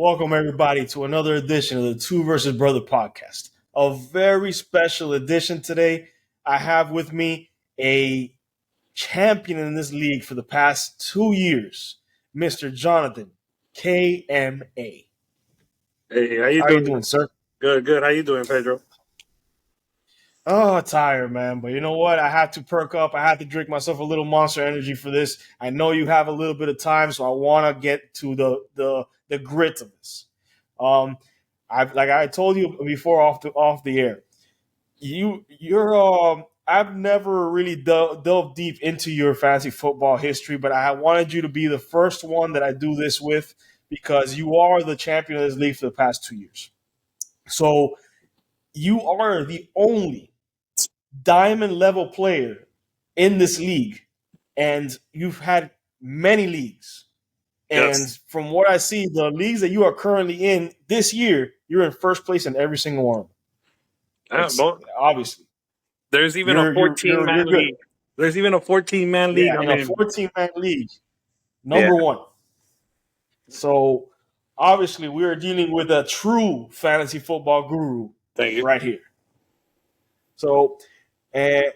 Welcome everybody to another edition of the Two versus Brother podcast. A very special edition today. I have with me a champion in this league for the past 2 years, Mr. Jonathan KMA. Hey, how you How you doing? doing, sir? Good, good. How you doing, Pedro? Oh, tired, man. But you know what? I had to perk up. I had to drink myself a little Monster Energy for this. I know you have a little bit of time, so I want to get to the grit of this. Um, like I told you before off the air. I've never really delved deep into your fantasy football history, but I wanted you to be the first one that I do this with because you are the champion of this league for the past 2 years. So you are the only diamond level player in this league, and you've had many leagues. And Yes. from what I see, the leagues that you are currently in this year, you're in first place in every single one of them. It's Well, obviously there's even a you're 14-man good. league. There's even a 14-man league Yeah, I'm in a in. 14-man league, Yeah. number one. So obviously, we are dealing with a true fantasy football guru Thank you. right here. So, and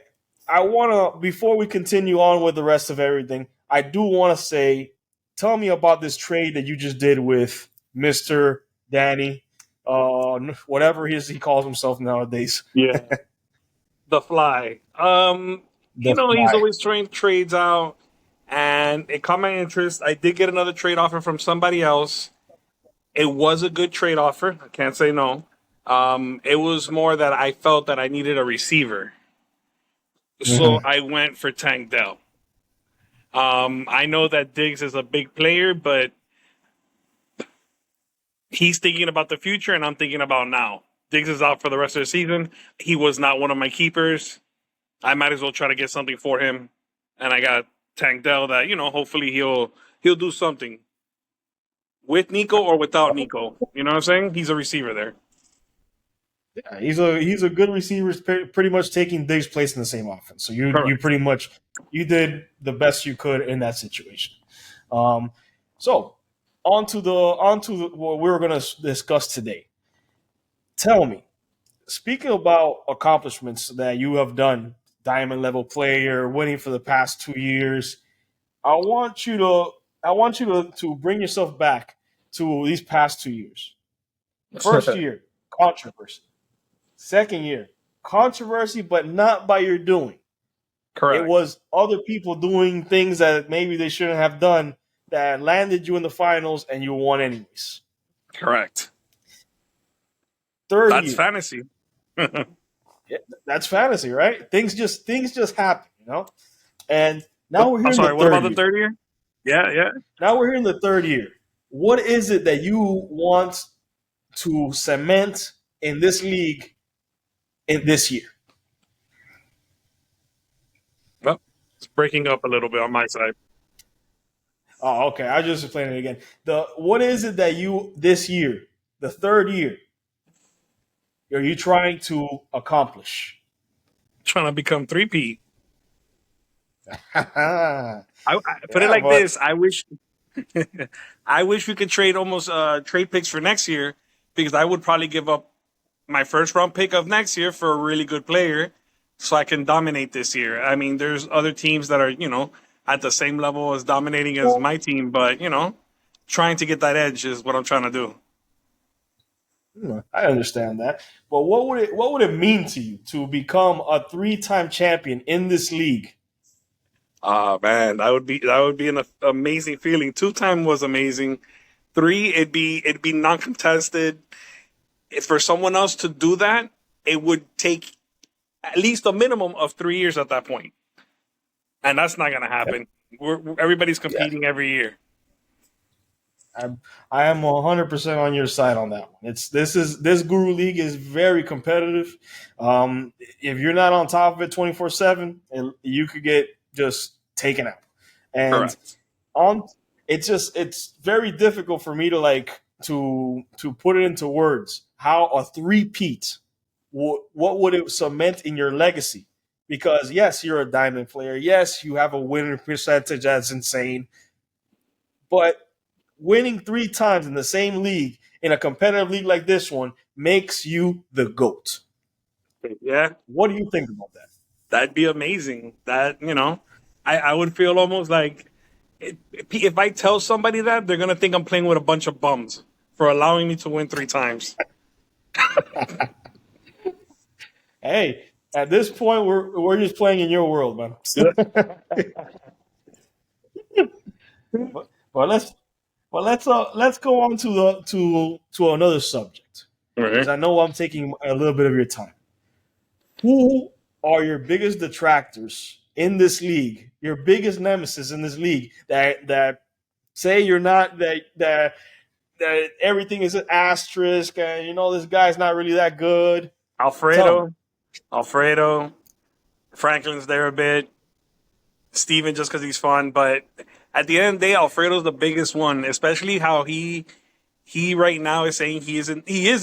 I want to, before we continue on with the rest of everything, I do want to say, tell me about this trade that you just did with Mr. Danny, whatever he calls himself nowadays. Yeah. The fly. The He's fly. always throwing trades out, and it caught my interest. I did get another trade offer from somebody else. It was a good trade offer. I can't say no. It was more that I felt that I needed a receiver. So Mm-hmm. I went for Tank Dell. I know that Diggs is a big player, but he's thinking about the future, and I'm thinking about now. Diggs is out for the rest of the season. He was not one of my keepers. I might as well try to get something for him. And I got Tank Dell that, hopefully he'll do something with Nico or without Nico. You know what I'm saying? He's a receiver there. Yeah, he's a good receiver, pretty much taking Diggs' place in the same offense. So you Correct. pretty much you did the best you could in that situation. Um, so on to what we're going to discuss today. Tell me, speaking about accomplishments that you have done, diamond level player, winning for the past 2 years, I want you to to bring yourself back to these past 2 years. First year, controversy. Second year, controversy, but not by your doing. It Correct. was other people doing things that maybe they shouldn't have done that landed you in the finals and you won anyways. Correct. Third That's year, fantasy. yeah, that's fantasy, right? Things just happen, you know. And now we're here I'm in the sorry, what about third the year. third year? Yeah, yeah. Now we're here in the third year. What is it that you want to cement in this league in this year? Well, it's breaking up a little bit on my side. Oh, okay. I just explained it again. The what is it that you this year, the third year, are you trying to accomplish? Trying to become 3P. Yeah, I put it like but this. I wish we could trade almost trade picks for next year because I would probably give up my first round pick of next year for a really good player so I can dominate this year. I mean, there's other teams that are, at the same level as dominating as my team, but, trying to get that edge is what I'm trying to do. I understand that. But what would it mean to you to become a three-time champion in this league? Ah man, that would be an amazing feeling. 2 time was amazing. Three, it'd be non-contested. If for someone else to do that, it would take at least a minimum of 3 years at that point, and that's not gonna happen. Everybody's Yeah, competing every year. I am 100% on your side on that one. This Guru League is very competitive. If you're not on top of it 24/7, you could get just taken out. And Correct. on it's very difficult for me to to put it into words how a three-peat what would it cement in your legacy, because yes, you're a diamond player, yes, you have a winning percentage that's insane, but winning 3 times in the same league in a competitive league like this one makes you the GOAT. Yeah, What do you think about that? that'd be amazing. I would feel almost like if I tell somebody that, they're gonna think I'm playing with a bunch of bums for allowing me to win 3 times. Hey, at this point, we're just playing in your world, man. but let's let's go on to another subject because Right. I know I'm taking a little bit of your time. Who are your biggest detractors in this league? Your biggest nemesis in this league that say you're not that everything is an asterisk and this guy's not really that good. Tell me. Alfredo, Franklin's there a bit. Steven just because he's fun, but at the end of the day, Alfredo's the biggest one, especially how he right now is saying he is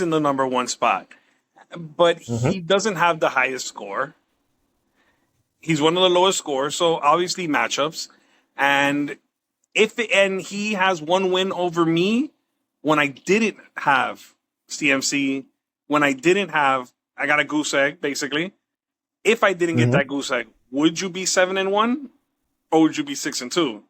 in the number one spot, but Mhm. he doesn't have the highest score. He's one of the lowest scores, so obviously matchups. And and he has one win over me when I didn't have CMC, when I got a goose egg basically. If I didn't get Mhm. that goose egg, would you be 7-1 or would you be 6-2?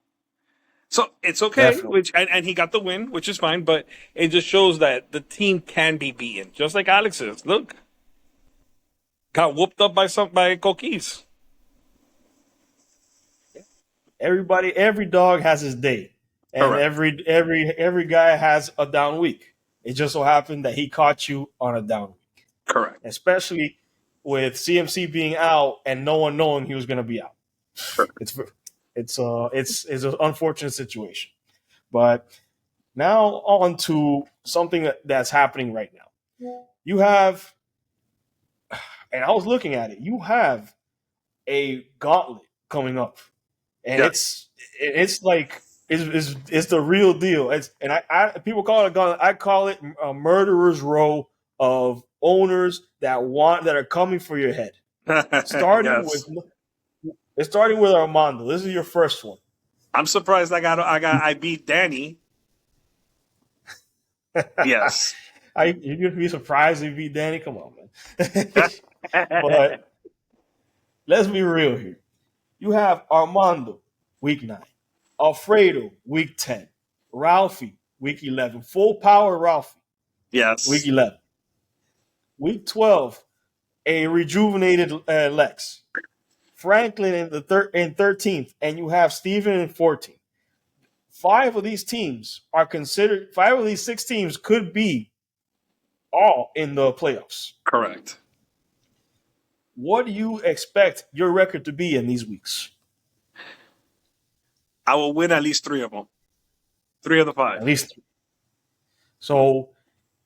So it's okay, Definitely. and he got the win, which is fine, but it just shows that the team can be beaten, just like Alex's. Look, got whooped up by Coquis. Every dog has his day, and Correct. every guy has a down week. It just so happened that he caught you on a down week, Correct. especially with CMC being out and no one knowing he was going to be out. Correct. It's an unfortunate situation. But now on to something that's happening right now. You have, and I was looking at it. You have a gauntlet coming up, and Yeah. it's like it's the real deal. I people call it a gauntlet. I call it a murderer's row of owners that are coming for your head. Starting with Yes. starting with Armando. This is your first one. I'm surprised I beat Danny. Yes. You'd be surprised if you beat Danny. Come on, man. But let's be real here. You have Armando, week 9. Alfredo, week 10. Ralphie, week 11. Full power Ralphie, week Yes. 11. Week 12, a rejuvenated Lex. Franklin in 13th, and you have Steven in 14th. 5 of these 6 teams could be all in the playoffs. Correct. What do you expect your record to be in these weeks? I will win at least 3 of them. 3 of the At 5. least. So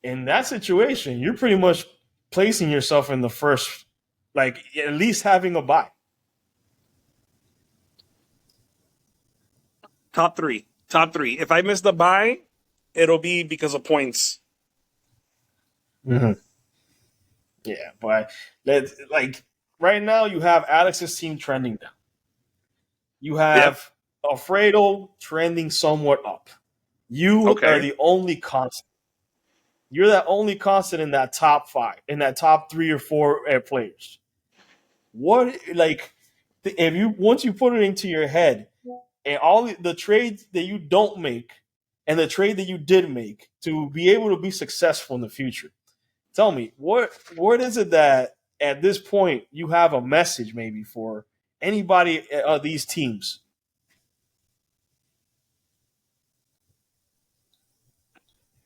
in that situation, you're pretty much placing yourself in the first, like at least having a bye. Top 3. Top 3. If I miss the bye, it'll be because of points. Mm-hmm. Yeah, but like right now, you have Alex's team trending down. You Yep. have Alfredo trending somewhat up. You are Okay. the only constant. You're the only constant in that top 5, in that top 3 or 4 players. What like if you once you put it into your head and all the trades that you don't make and the trade that you did make to be able to be successful in the future. Tell me, what is it that at this point you have a message maybe for anybody of these teams?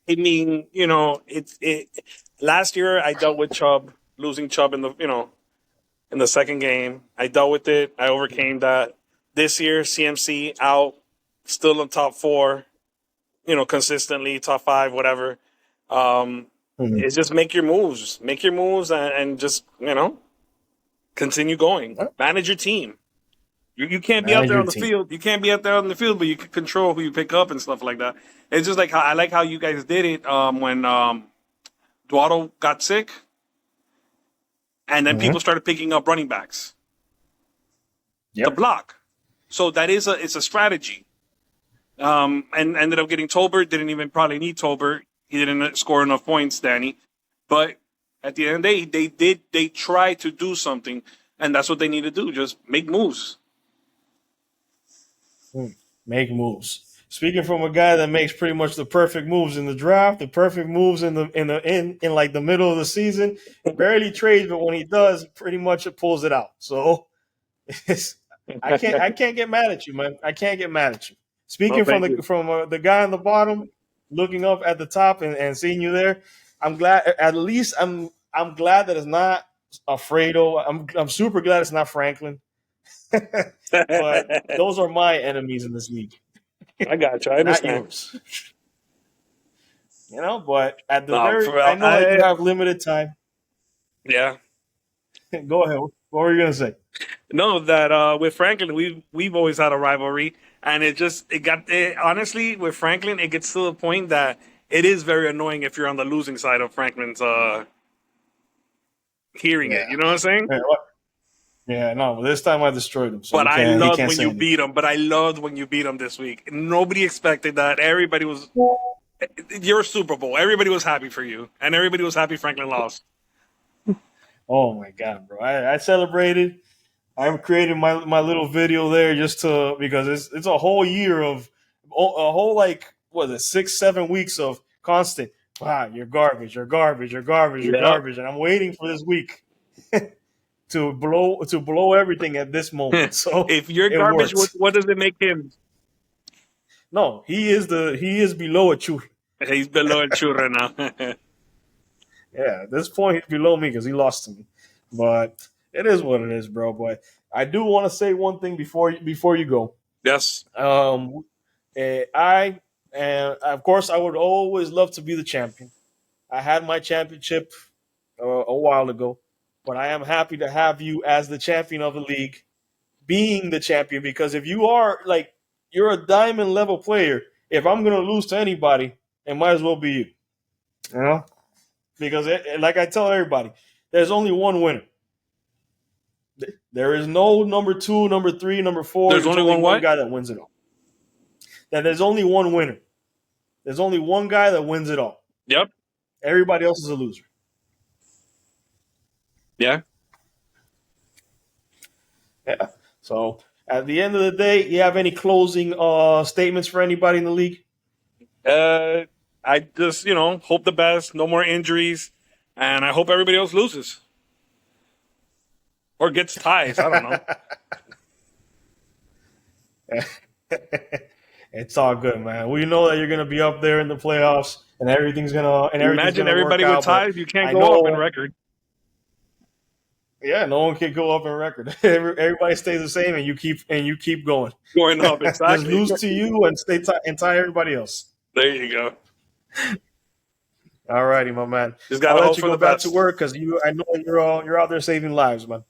I mean, it. Last year I dealt with Chubb, losing Chubb in the second game. I dealt with it. I overcame that. This year, CMC out, still in top 4. Consistently top 5, whatever. Mhm. It's just make your moves, and just continue going. Manage your team. You can't be out Manage there your on the team. field. You can't be out there on the field, but you can control who you pick up and stuff like that. It's just like I like how you guys did it when Duato got sick, and then people Mhm. started picking up running backs to Yep. block. So it's a strategy. and ended up getting Tolbert. Didn't even probably need Tolbert. He didn't score enough points, Danny. But at the end of the day, they tried to do something, and that's what they need to do. Just make moves. Make moves. Speaking from a guy that makes pretty much the perfect moves in the draft, the perfect moves in like the middle of the season, barely trades, but when he does, pretty much it pulls it out. So it's, I can't get mad at you, man. I can't get mad at you. Well, Speaking from thank you. the guy on the bottom, looking up at the top and seeing you there, I'm glad. At least I'm glad that it's not Alfredo. I'm super glad it's not Franklin. But those are my enemies in this league, I got you. I not understand. yours. But at the No, very, for I know that you have limited time. yeah. Go ahead. What were you gonna say? No, that with Franklin, we've always had a rivalry, and honestly with Franklin, it gets to the point that it is very annoying if you're on the losing side of Franklin's hearing it. Yeah. You know what I'm saying? Yeah, no, but this time I destroyed him, so But I he loved can't when say you anything. beat him. But I loved when you beat him this week. Nobody expected that. Everybody was your Super Bowl. Everybody was happy for you, and everybody was happy Franklin lost. Oh my god, bro! I celebrated. I created my little video there just to because it's a whole year of a whole like what is it 6-7 weeks of constant. Wow, you're garbage. You're garbage. You're garbage. You're Yeah. garbage. And I'm waiting for this week to blow everything at this moment. So If you're it garbage, worked. what does it make him? No, he is below a churro. He's below El Churro now. Yeah, at this point he's below me because he lost to me. But it is what it is, bro. But I do want to say one thing before you go. Yes. I and of course I would always love to be the champion. I had my championship a while ago, but I am happy to have you as the champion of the league, being the champion. Because if you are like you're a diamond level player, if I'm gonna lose to anybody, it might as well be you. You know, because like I tell everybody, there's only one winner. There is no number two, number three, number four. There's There's only only one one what? guy that wins it all. That there's only one winner. There's only one guy that wins it all. Yep. Everybody else is a loser. Yeah. Yeah. So at the end of the day, you have any closing statements for anybody in the league? I just hope the best. No more injuries, and I hope everybody else loses or gets ties. I don't know. It's all good, man. We know that you're gonna be up there in the playoffs, and everything's Imagine gonna work everybody with out. But ties. You can't I go up in know, record. yeah, no one can go up in record. Everybody stays the same, and you keep going. Going up, Just exactly. lose to you and and tie everybody else. There you go. All righty, my man. Just I'll gotta let hope you for go the back to best. work because I know you're out there saving lives, man.